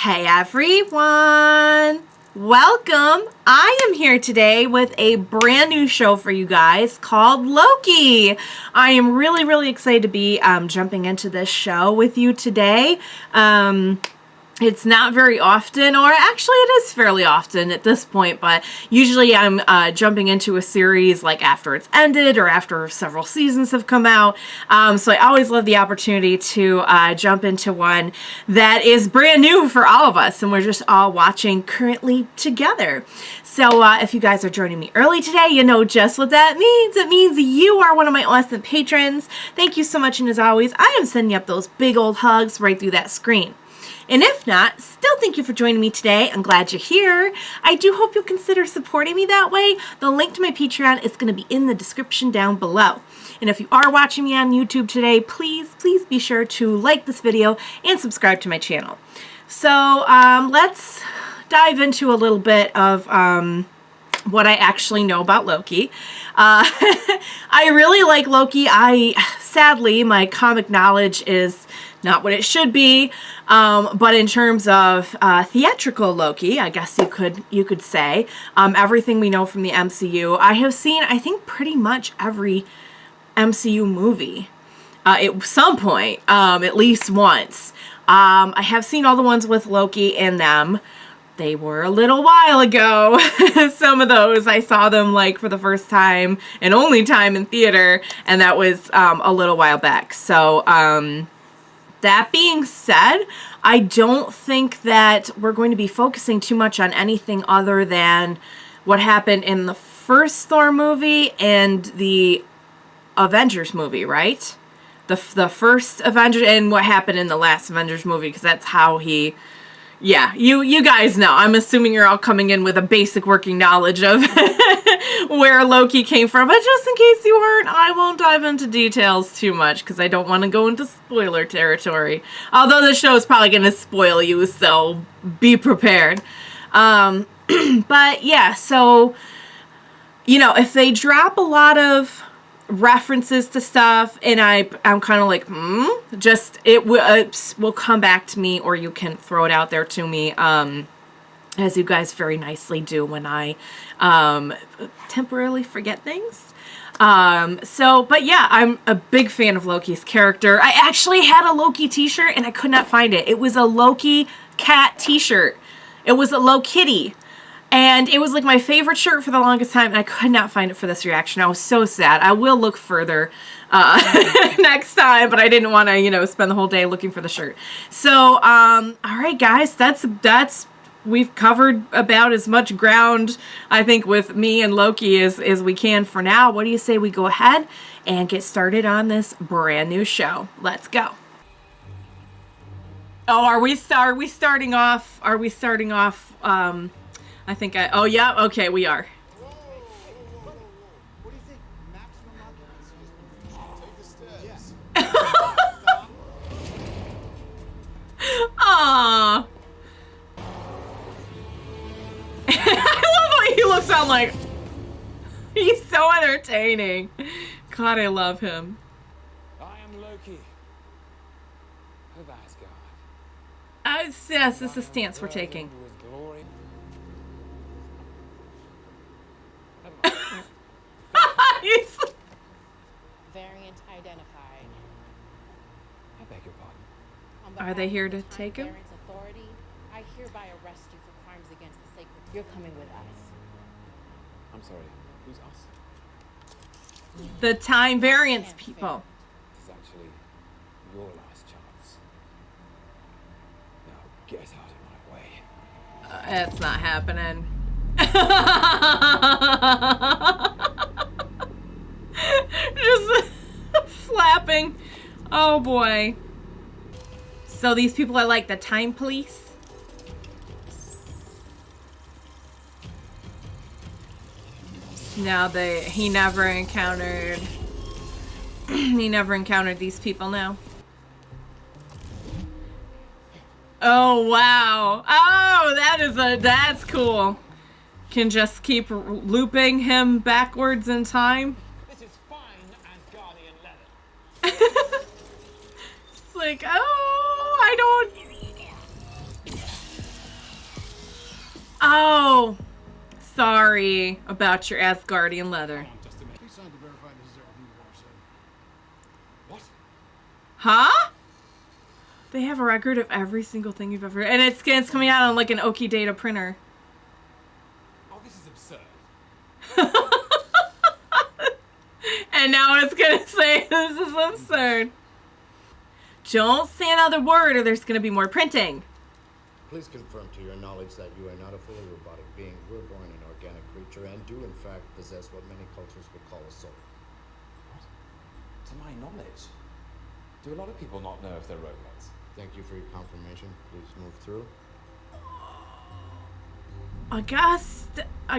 Hey everyone! Welcome! I am here today with a brand new show for you guys called Loki. I am really excited to be jumping into this show with you today. It's not very often, or actually it is fairly often at this point, but usually I'm jumping into a series like after it's ended or after several seasons have come out. So I always love the opportunity to jump into one that is brand new for all of us, and we're just all watching currently together. So if you guys are joining me early today, you know just what that means. It means you are one of my awesome patrons. Thank you so much, and as always, I am sending up those big old hugs right through that screen. And if not, still thank you for joining me today. I'm glad you're here. I do hope you'll consider supporting me that way. The link to my Patreon is going to be in the description down below. And if you are watching me on YouTube today, please be sure to like this video and subscribe to my channel. So let's dive into a little bit of what I actually know about Loki. I really like Loki. Sadly, my comic knowledge is not what it should be, but in terms of theatrical Loki, I guess you could say, everything we know from the MCU, I have seen, I think, pretty much every MCU movie at some point, at least once. I have seen all the ones with Loki in them. They were a little while ago. Some of those I saw them like for the first time and only time in theater, and that was a little while back. So that being said, I don't think that we're going to be focusing too much on anything other than what happened in the first Thor movie and the Avengers movie, right? The first Avengers and what happened in the last Avengers movie, because that's how he... Yeah, you guys know. I'm assuming you're all coming in with a basic working knowledge of where Loki came from. But just in case you weren't, I won't dive into details too much because I don't want to go into spoiler territory. Although the show is probably going to spoil you, so be prepared. But yeah, so, you know, if they drop a lot of references to stuff and I'm kind of like just it will come back to me, or you can throw it out there to me, as you guys very nicely do when I temporarily forget things. But yeah, I'm a big fan of Loki's character. I actually had a Loki t-shirt and I could not find it. It was a Loki cat t-shirt. It was a Lokitty. And it was like my favorite shirt for the longest time, and I could not find it for this reaction. I was so sad. I will look further next time, but I didn't want to, you know, spend the whole day looking for the shirt. So, all right, guys, we've covered about as much ground, I think, with me and Loki as we can for now. What do you say we go ahead and get started on this brand new show? Let's go. Oh, are we starting off? I think oh yeah, okay, we are. What do you think? Maximum occupancy. Take the stairs. Aww. I love how he looks on like, he's so entertaining. God, I love him. I am Loki of Asgard. Yes, this is the stance we're taking. Variant identified. I beg your pardon. Are they here to take him? Authority, I hereby arrest you for crimes against the sacred. You're coming with us. I'm sorry. Who's us? The time variance people. This is actually your last chance. Now get out of my way. It's not happening. Just flapping. Oh boy. So these people are like the time police? Now he never encountered these people now. Oh wow. Oh, that's cool. Can just keep looping him backwards in time. This is fine Asgardian leather. It's like, oh, I don't Oh, sorry about your Asgardian leather. Just a minute. Please sign to verify this is everything you've ever said. What? Huh? They have a record of every single thing you've ever... And it's coming out on like an Oki data printer. Oh, this is absurd. And now it's gonna say this is absurd. Don't say another word or there's gonna be more printing. Please confirm to your knowledge that you are not a fully robotic being. You were born an organic creature and do in fact possess what many cultures would call a soul. What? To my knowledge. Do a lot of people not know if they're robots? Thank you for your confirmation. Please move through. I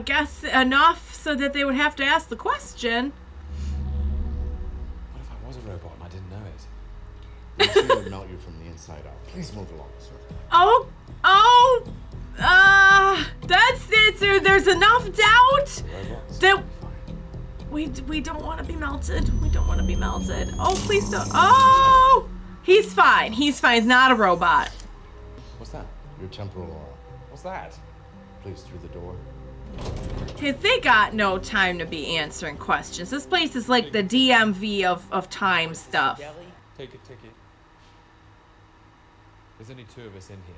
guess enough so that they would have to ask the question. What if I was a robot and I didn't know it? The machine would melt you from the inside out. Please move along, sir. That's it, sir. There's enough doubt Robots? that Fine. we don't want to be melted. We don't want to be melted. Oh, please don't. Oh, he's fine. He's fine. He's not a robot. What's that? Your temporal aura. What's that? Please through the door. Cause they got no time to be answering questions. This place is like the DMV of time stuff. Take a ticket. There's only 2 of us in here.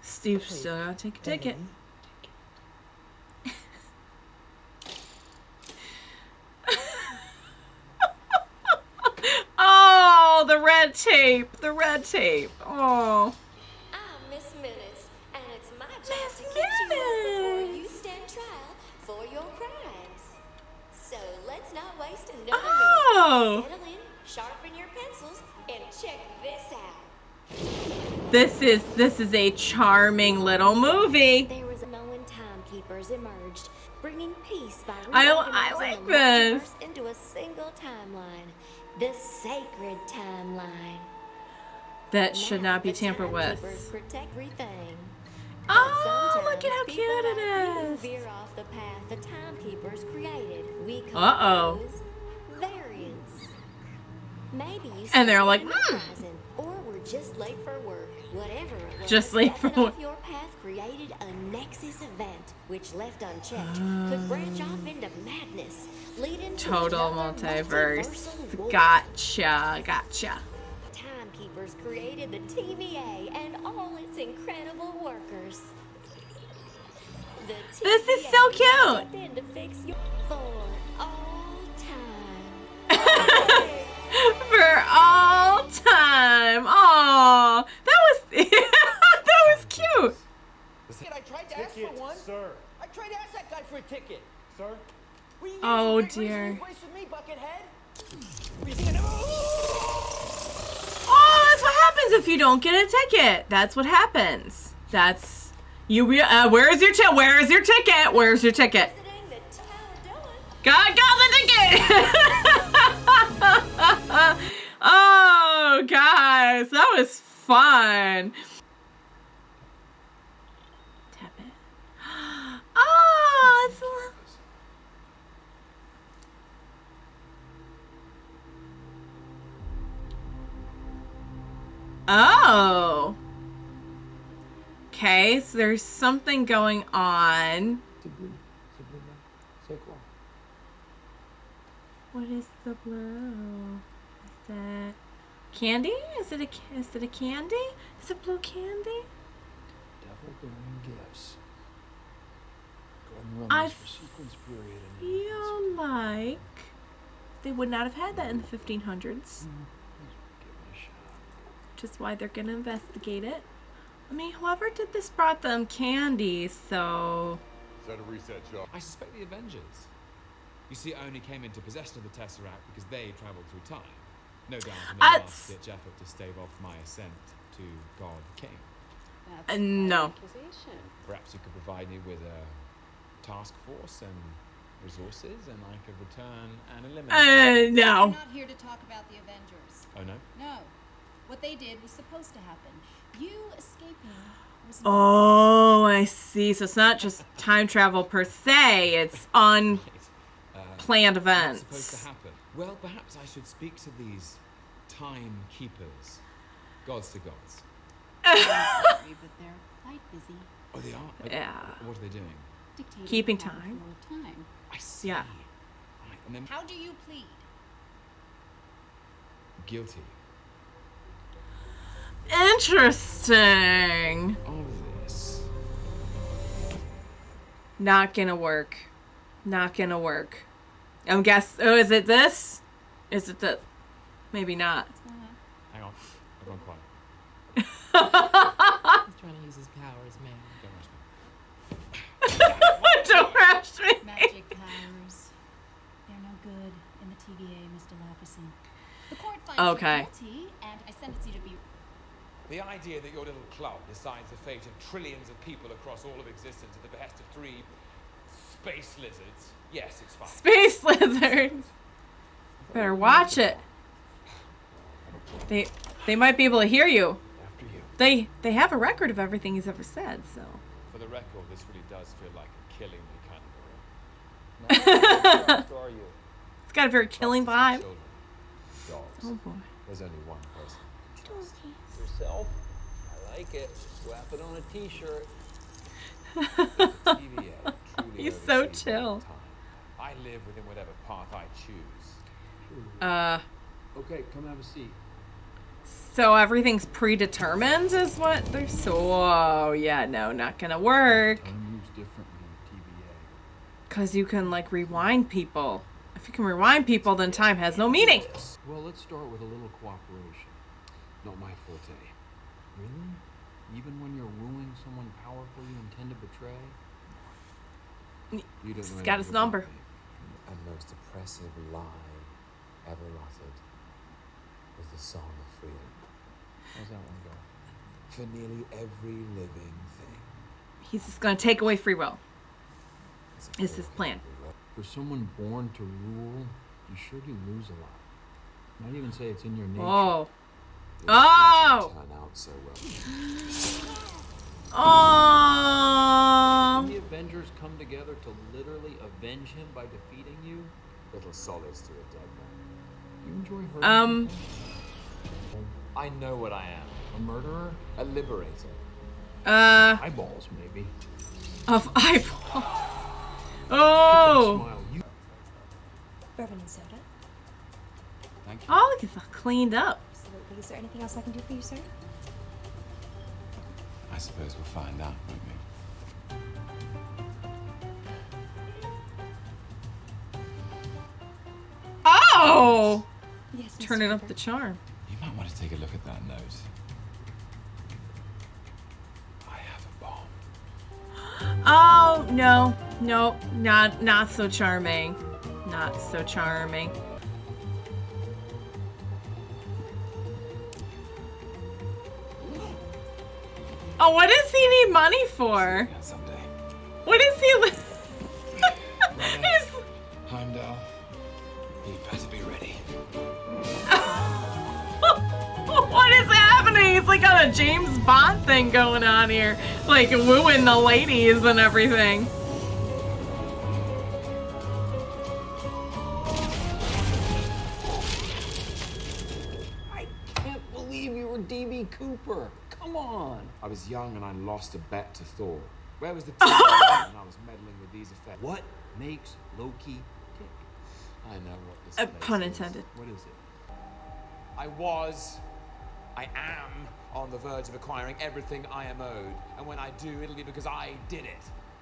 Steve still gotta take a ticket. Oh, the red tape. The red tape. Oh. I'm Miss Minutes, and it's my job Miss to catch you up before Minutes. you stand trial for your crimes. So let's not waste another Oh. minute. Settle in, sharpen your pencils, and check this out. This is a charming little movie. There was a moment timekeepers emerged, bringing peace by I reorganizing like the this. multiverse into a single timeline, the sacred timeline. That should Now, not be the tampered timekeepers with. protect everything. Oh, But look at how sometimes cute people it do is. veer off the path the timekeepers created. We call Uh-oh. those variants. Maybe you And they're saw like, it on the horizon, or we're just late for work. Whatever it was, Just late for stepping work. off your path created a nexus event, which left unchecked could branch off into madness, leading to Total another multiverse. multiversal war. Gotcha. Timekeepers created the TVA and all its incredible workers. The This is TVA so cute. stepped in to fix your for all time. For all time. Oh, that was that was cute. I tried to ask for one. Sir. I tried to ask that guy for a ticket. Sir? Were you Oh, using great dear. reason to race with me, Buckethead? Were you thinking, Oh, that's what happens if you don't get a ticket. That's what happens. That's you. Where's your ticket? Where's your ticket? Where's your ticket? Visiting the tower doing. Got the ticket. Oh, guys, that was fun. Tap it. Oh, it's Oh. Okay, so there's something going on. What is the blue? Is that candy? Is it a candy? Is it blue candy? Devil bearing gifts. Golden I Romans for sequence period and feel like they would not have had that in the 1500s, give it a shot. which is why they're gonna investigate it. I mean, whoever did this brought them candy, so Is that a reset job? I suspect the Avengers. You see, I only came into possession of the Tesseract because they travelled through time. No doubt in a That's- last-ditch effort to stave off my ascent to God King. no. Perhaps you could provide me with a task force and resources, and I could return and eliminate. We're No. not here to talk about the Avengers. Oh no! No. What they did was supposed to happen. You escaping was Oh, I see. So it's not just time travel per se; it's unplanned What's events. supposed to happen? Well, perhaps I should speak to these timekeepers, gods to gods. not, but they're quite busy busy Oh, they are? Yeah. What are they doing? dictating Keeping the path time. for time. I see. Yeah. Right, and then How do you plead? guilty Interesting. of this. Not gonna work. Not gonna work. I'm guess. Oh, is it this? Is it the? Maybe not. What's going on? Hang on. Everyone quiet. He's trying to use his powers, man. Don't rush me. Don't rush me. Magic powers. They're no good in the TVA, Mr. Laverson. The court finds Okay. you guilty, and I sentence you to be. The idea that your little club decides the fate of trillions of people across all of existence at the behest of 3 space lizards. Yes, it's fine. Space lizards. Better watch it. They might be able to hear you. After you. They have a record of everything he's ever said, so. For the record, this really does feel like a killing me kind of Who are you? It's got a very killing vibe. children. Dogs. Oh boy. There's only one person. Yourself? I like it. Slap it on a t-shirt. TVA truly He's so oversees chill. all time. I live within whatever path I choose. Okay, come have a seat. So everything's predetermined is what they're so. Oh, yeah, no, not gonna work. Time moves differently in TVA. Because you can, like, rewind people. If you can rewind people, then time has no meaning. Well, let's start with a little cooperation. Not my forte. Really? Even when you're wooing someone powerful you intend to betray? You don't He's know got his anything about number. me. And most oppressive lie ever uttered was the song of freedom. How's that one go? For nearly every living thing. He's just gonna take away free will. It's Is his plan. For someone born to rule, you sure do lose a lot. Might even say it's in your nature. Oh. Things Oh! didn't turn out so well. Oh. Did the Avengers come together to literally avenge him by defeating you? Little solace to a dead man. You enjoy hurting people? I know what I am. A murderer? A liberator. Eyeballs, maybe. Of eyeball. Oh. Smile. You Bourbon and soda. Thank you. Oh, look, it's all cleaned up. Absolutely. Is there anything else I can do for you, sir? I suppose we'll find out, won't we? Oh. Yes, Mr. Turning up Cooper. the charm. You might want to take a look at that note. I have a bomb. Oh, no. No, not so charming. Not so charming. Oh, what does he need money for? Yeah, someday. What is he? He's. Heimdall, you better be ready. What is happening? It's like got a James Bond thing going on here, like wooing the ladies and everything. I can't believe you were D.B. Cooper. Come on. I was young and I lost a bet to Thor. Where was the team when I was meddling with these effects? What makes Loki tick? I know what this Pun place is. intended. What is it? I am on the verge of acquiring everything I am owed. And when I do, it'll be because I did it.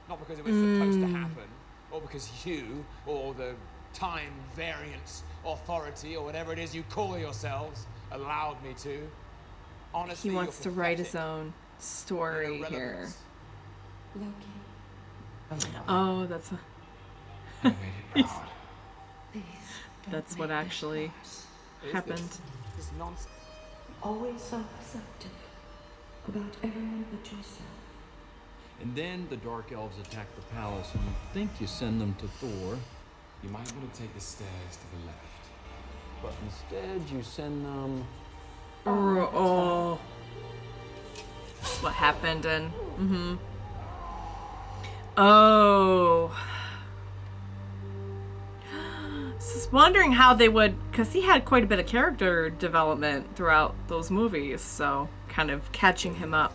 Not because it was supposed to happen, or because you, or the time variance authority, or whatever it is you call yourselves, allowed me to. Honestly, He wants to you're write his pathetic. own story You're here. Loki. Oh, that's I made it proud. Please. don't that's make what this actually worse. happened. This nonsense. Always so perceptive about everyone but yourself. And then the Dark Elves attack the palace, and you think you send them to Thor, You might want to take the stairs to the left. but instead you send them. Oh. That's what happened and Oh. Just wondering how they would, because he had quite a bit of character development throughout those movies, so kind of catching him up.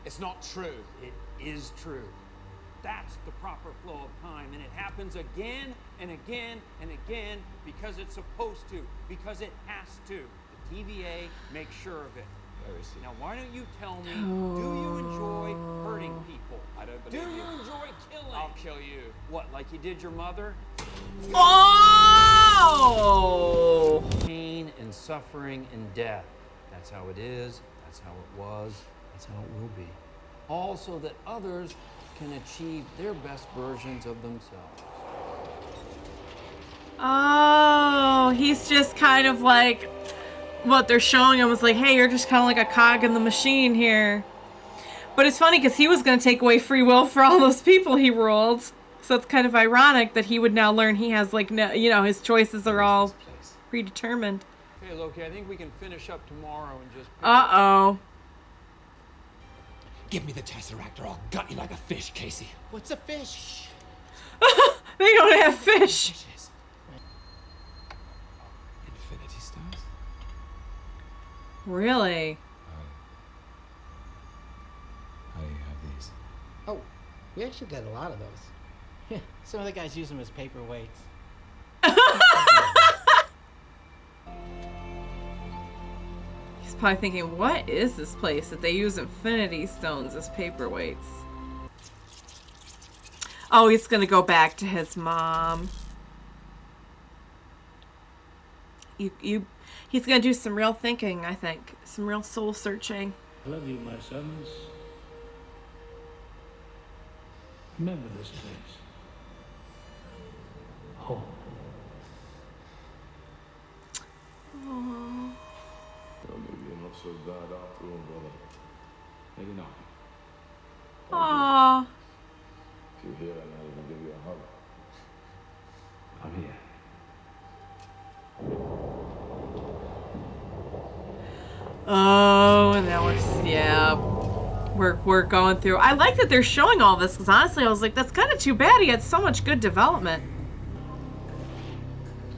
It's not true. It is true. That's the proper flow of time, and it happens again and again and again because it's supposed to, because it has to. The TVA makes sure of it. Where is he? Now, why don't you tell me, do you enjoy hurting people? I don't Do believe you you. enjoy killing? I'll kill you. What, like you did your mother? Oh! Pain and suffering and death. That's how it is. That's how it was. That's how it will be. All so that others can achieve their best versions of themselves. Oh, he's just kind of like, what they're showing him was like, hey, you're just kind of like a cog in the machine here. But it's funny because he was going to take away free will for all those people he ruled. So it's kind of ironic that he would now learn he has, like, no, you know, his choices are all predetermined. Hey, Loki, I think we can finish up tomorrow and just... Uh-oh. Give me the Tesseract or I'll gut you like a fish, Casey. What's a fish? They don't have fish. Fishes. Infinity Stones? Really? How do you have these? Oh, we actually got a lot of those. Some of the guys use them as paperweights. He's probably thinking, what is this place that they use infinity stones as paperweights? Oh, he's gonna go back to his mom. He's gonna do some real thinking, I think. Some real soul searching. I love you, my sons. Remember this place. Home. Aww. Well, maybe you're not so bad after all, brother. Maybe not. Aww. If you're here, I'll even give you a hug. I'm here. Oh, and now we're going through. I like that they're showing all this because honestly, I was like, that's kind of too bad. He had so much good development.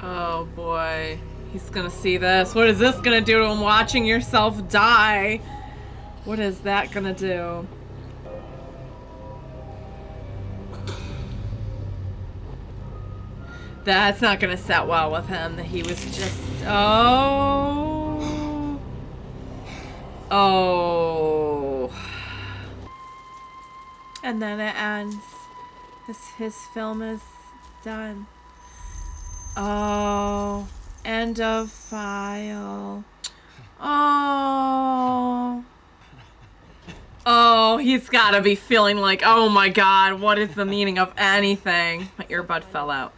Oh boy, he's gonna see this. What is this gonna do to him? Watching yourself die. What is that gonna do? That's not gonna set well with him. That he was just oh, and then it ends. His film is done. Oh, end of file. Oh. Oh, he's gotta be feeling like, oh my god, what is the meaning of anything? My earbud fell out.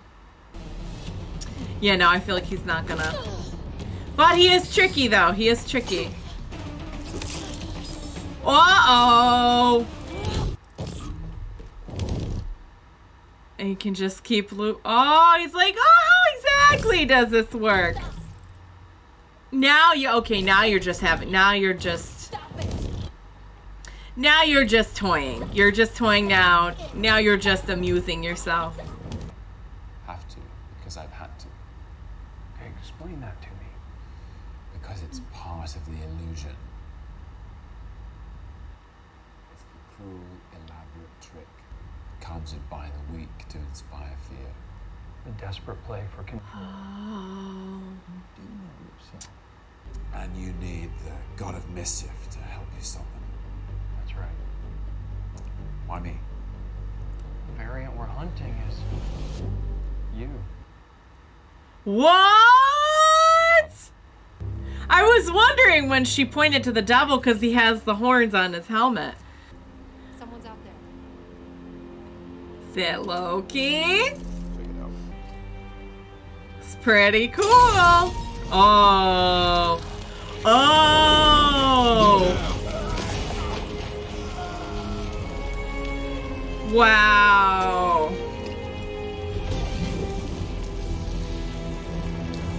Yeah, no, I feel like he's not gonna. But he is tricky, though. He is tricky. Uh-oh. And he can just keep oh, he's like, oh, how exactly does this work? Now okay, now you're just now you're just toying. You're just toying now. Now you're just amusing yourself. Have to, because I've had to. Okay, explain that to me. Because it's part of the illusion. It's the cruel, elaborate trick conjured by the weak to inspire fear. A desperate play for control. Oh. You know yourself. And you need the god of mischief to help you stop them. That's right. Why me? The variant we're hunting is you. What? I was wondering when she pointed to the devil because he has the horns on his helmet. Someone's out there. Is it Loki? Check it out. It's pretty cool. Oh. Oh. Wow.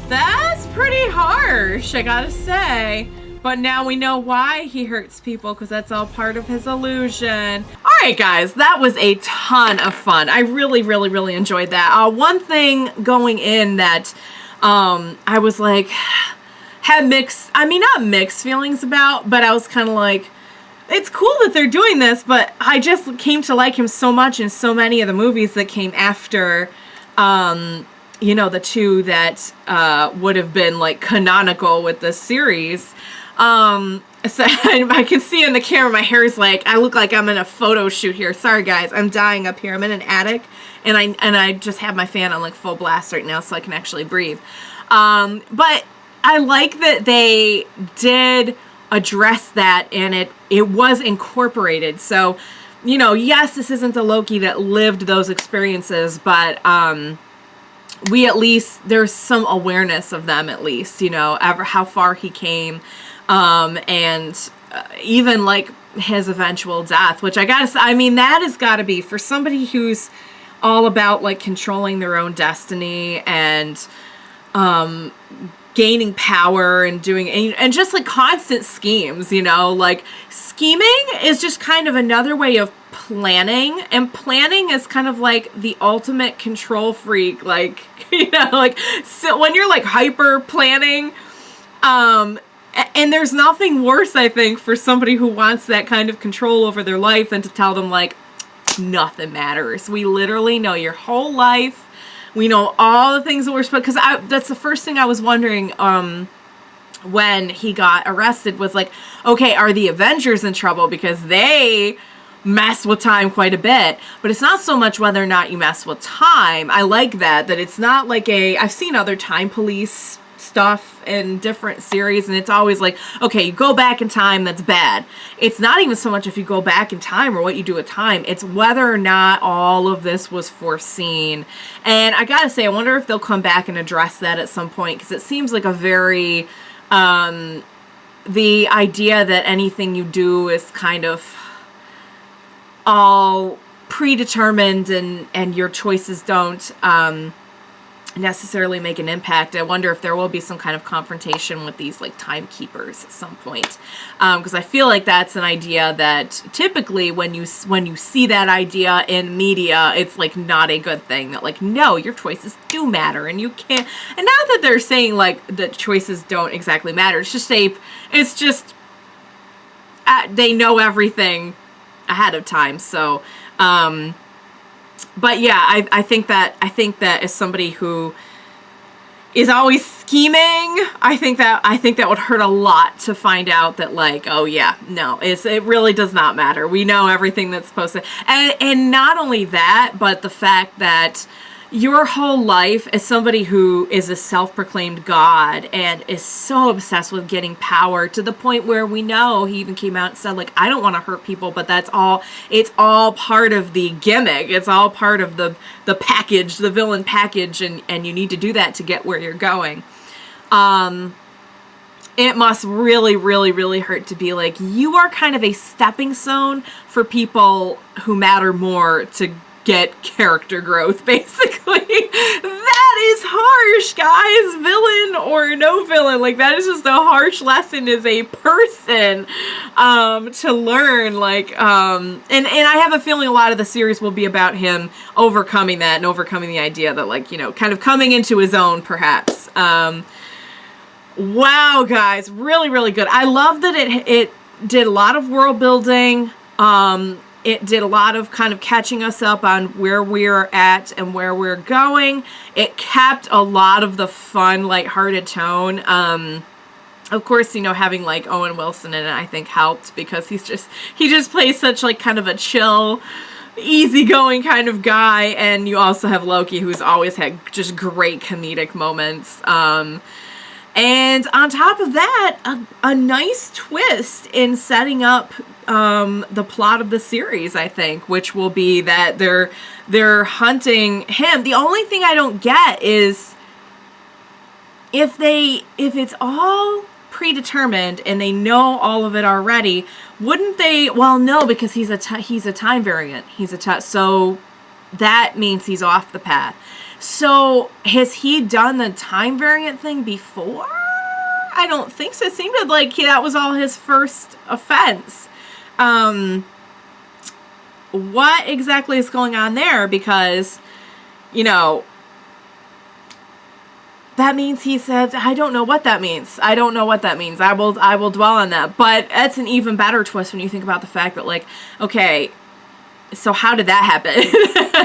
That's pretty harsh, I gotta say. But now we know why he hurts people, because that's all part of his illusion. All right, guys, that was a ton of fun. I really, really, really enjoyed that. One thing going in that I was like, had mixed, I mean, not mixed feelings about, but I was kind of like, it's cool that they're doing this, but I just came to like him so much in so many of the movies that came after, the two that would have been like canonical with this series. So I can see in the camera my hair is like, I look like I'm in a photo shoot here. Sorry guys, I'm dying up here. I'm in an attic and I just have my fan on like full blast right now so I can actually breathe. But I like that they did address that and it was incorporated. So, yes, this isn't the Loki that lived those experiences, but we at least, there's some awareness of them at least, how far he came. And even like his eventual death, which that has got to be for somebody who's all about like controlling their own destiny and gaining power and doing and just like constant schemes, like scheming is just kind of another way of planning, and planning is kind of like the ultimate control freak, like so when you're like hyper planning, and there's nothing worse, I think, for somebody who wants that kind of control over their life than to tell them, like, nothing matters. We literally know your whole life. We know all the things that we're supposed... Because that's the first thing I was wondering when he got arrested was, like, okay, are the Avengers in trouble? Because they mess with time quite a bit. But it's not so much whether or not you mess with time. I like that it's not like I've seen other time police stuff in different series, and it's always like, okay, you go back in time, that's bad. It's not even so much if you go back in time or what you do with time, it's whether or not all of this was foreseen. And I gotta say, I wonder if they'll come back and address that at some point, because it seems like a very the idea that anything you do is kind of all predetermined and your choices don't necessarily make an impact. I wonder if there will be some kind of confrontation with these like timekeepers at some point, because I feel like that's an idea that typically when you see that idea in media, it's like not a good thing. That like, no, your choices do matter and you can't. And not that they're saying like the choices don't exactly matter. It's just they know everything ahead of time. So but yeah, I think that as somebody who is always scheming, I think that would hurt a lot to find out that like, oh yeah, no, it really does not matter. We know everything that's supposed to, and not only that, but the fact that your whole life as somebody who is a self-proclaimed god and is so obsessed with getting power to the point where we know he even came out and said like, I don't want to hurt people, but it's all part of the gimmick. It's all part of the package, the villain package, and you need to do that to get where you're going. It must really, really, really hurt to be like, you are kind of a stepping stone for people who matter more to get character growth, basically. That is harsh, guys. Villain or no villain, like that is just a harsh lesson as a person to learn. Like and I have a feeling a lot of the series will be about him overcoming that and overcoming the idea that like, kind of coming into his own, perhaps. Wow, guys, really, really good. I love that it did a lot of world building. It did a lot of kind of catching us up on where we're at and where we're going. It kept a lot of the fun, lighthearted tone. Of course, having like Owen Wilson in it, I think helped because he just plays such like kind of a chill, easygoing kind of guy. And you also have Loki, who's always had just great comedic moments. And on top of that, a nice twist in setting up the plot of the series, I think, which will be that they're hunting him. The only thing I don't get is if it's all predetermined and they know all of it already, wouldn't they? Well, no, because he's a time variant. So that means he's off the path. So, has he done the time variant thing before? I don't think so. It seemed like that was all his first offense. What exactly is going on there? Because, that means he said, I don't know what that means. I don't know what that means. I will dwell on that. But that's an even better twist when you think about the fact that, like, okay, so how did that happen?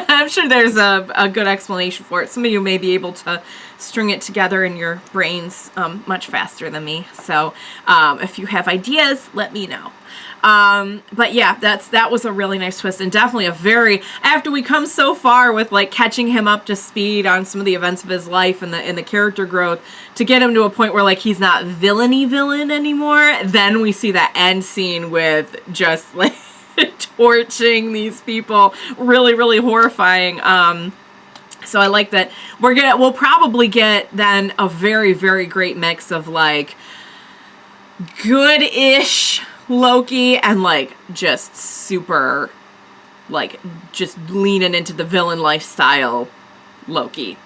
I'm sure there's a good explanation for it. Some of you may be able to string it together in your brains much faster than me. So if you have ideas, let me know. But yeah, that was a really nice twist, and definitely a very, after we come so far with like catching him up to speed on some of the events of his life and the character growth, to get him to a point where like he's not villain anymore, then we see that end scene with just like torching these people, really, really horrifying. So I like that we'll probably get then a very, very great mix of like good-ish Loki and like just super, like just leaning into the villain lifestyle Loki.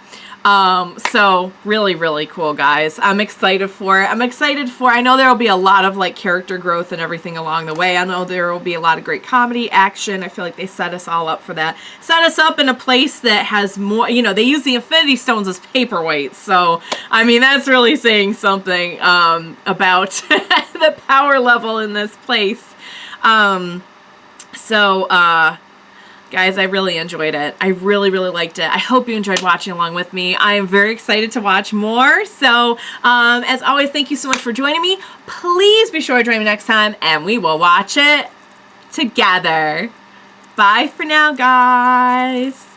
So really, really cool, guys. I'm excited for it. I know there will be a lot of like character growth and everything along the way. I know there will be a lot of great comedy, action. I feel like they set us all up for that. Set us up in a place that has more, you know, they use the Infinity Stones as paperweights. So, I mean, that's really saying something, about the power level in this place. Guys, I really enjoyed it. I really, really liked it. I hope you enjoyed watching along with me. I am very excited to watch more. So, as always, thank you so much for joining me. Please be sure to join me next time, and we will watch it together. Bye for now, guys.